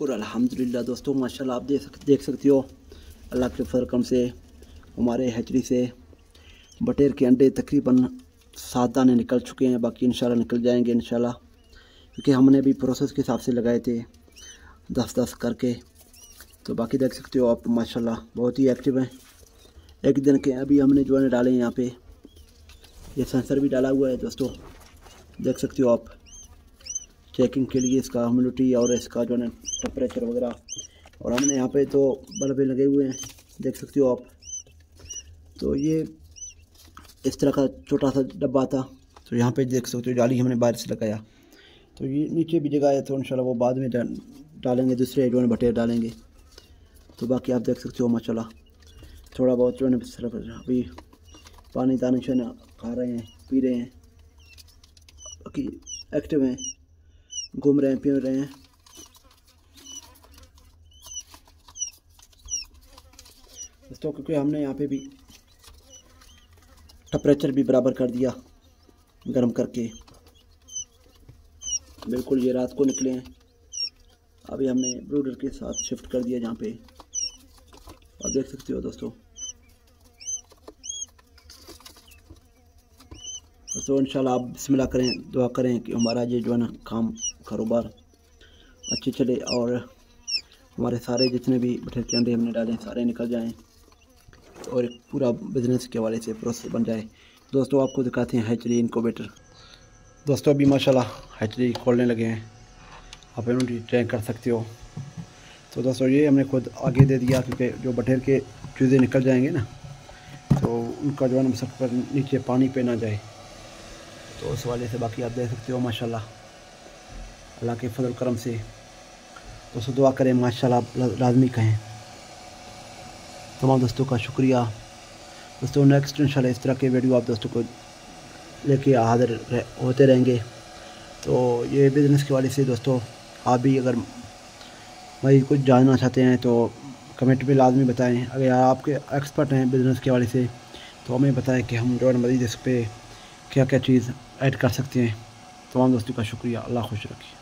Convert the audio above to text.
शुक्र अल्हम्दुलिल्लाह। दोस्तों माशाल्लाह आप देख सकते हो अल्लाह के फजल करम से हमारे हैचरी से बटेर के अंडे तकरीबन 7 दाने निकल चुके हैं। बाकी इंशाल्लाह निकल जाएंगे इंशाल्लाह, क्योंकि हमने भी प्रोसेस के हिसाब से लगाए थे 10-10 करके। तो बाकी देख सकते हो आप माशाल्लाह बहुत ही एक्टिव हैं। एक दिन के अभी हमने जो है डाले हैं यहाँ पे, ये सेंसर भी डाला हुआ है दोस्तों, देख सकते हो आप, चेकिंग के लिए इसका ह्यूमिडिटी और इसका जो है टेम्परेचर वगैरह। और हमने यहाँ पे तो बल्ब लगे हुए हैं, देख सकते हो आप। तो ये इस तरह का छोटा सा डब्बा था, तो यहाँ पे देख सकते हो जाली हमने बाहर से लगाया। तो ये नीचे भी जगह है, तो इंशाल्लाह वो बाद में डालेंगे, दूसरे जो है बटेर डालेंगे। तो बाकी आप देख सकते हो माशाल्लाह थोड़ा बहुत जो है सिर्फ अभी पानी दाने जो है खा रहे हैं, पी रहे हैं, बाकी एक्टिव हैं, घूम रहे हैं, पी रहे हैं। दोस्तों क्योंकि हमने यहाँ पे भी टेम्परेचर भी बराबर कर दिया गर्म करके, बिल्कुल ये रात को निकले हैं। अभी हमने ब्रूडर के साथ शिफ्ट कर दिया जहाँ पे आप देख सकते हो दोस्तों। इंशाल्लाह आप बिस्मिल्लाह करें, दुआ करें कि हमारा ये जो है ना काम कारोबार अच्छे चले और हमारे सारे जितने भी बटेर के अंडे हमने डाले सारे निकल जाएं और एक पूरा बिजनेस के हवाले से प्रोसेस बन जाए। दोस्तों आपको दिखाते हैं हैचरी इनक्यूबेटर। दोस्तों अभी माशाल्लाह हैचरी खोलने लगे हैं, आप इन्होंने ट्रेन कर सकते हो। तो दोस्तों ये हमने खुद आगे दे दिया, क्योंकि जो बटेर के चूज़े निकल जाएंगे ना, तो उनका जो है ना सब पर नीचे पानी पे ना जाए, तो उस वाले से। बाकी आप देख सकते हो माशाल्लाह अल्लाह के फजल करम से। दोस्तों दुआ करें माशाल्लाह, लाजमी कहें। तमाम दोस्तों का शुक्रिया। दोस्तों नेक्स्ट इंशाल्लाह इस तरह के वीडियो आप दोस्तों को लेके हाजिर होते रहेंगे। तो ये बिज़नेस के वाले से दोस्तों आप भी अगर भाई कुछ जानना चाहते हैं तो कमेंट में लाजमी बताएं। अगर आपके एक्सपर्ट हैं बिज़नेस के वाले से तो हमें बताएं कि हम जो है मज़ीद इस पर क्या क्या चीज़ ऐड कर सकते हैं। तमाम दोस्तों का शुक्रिया। अल्लाह खुश रखे।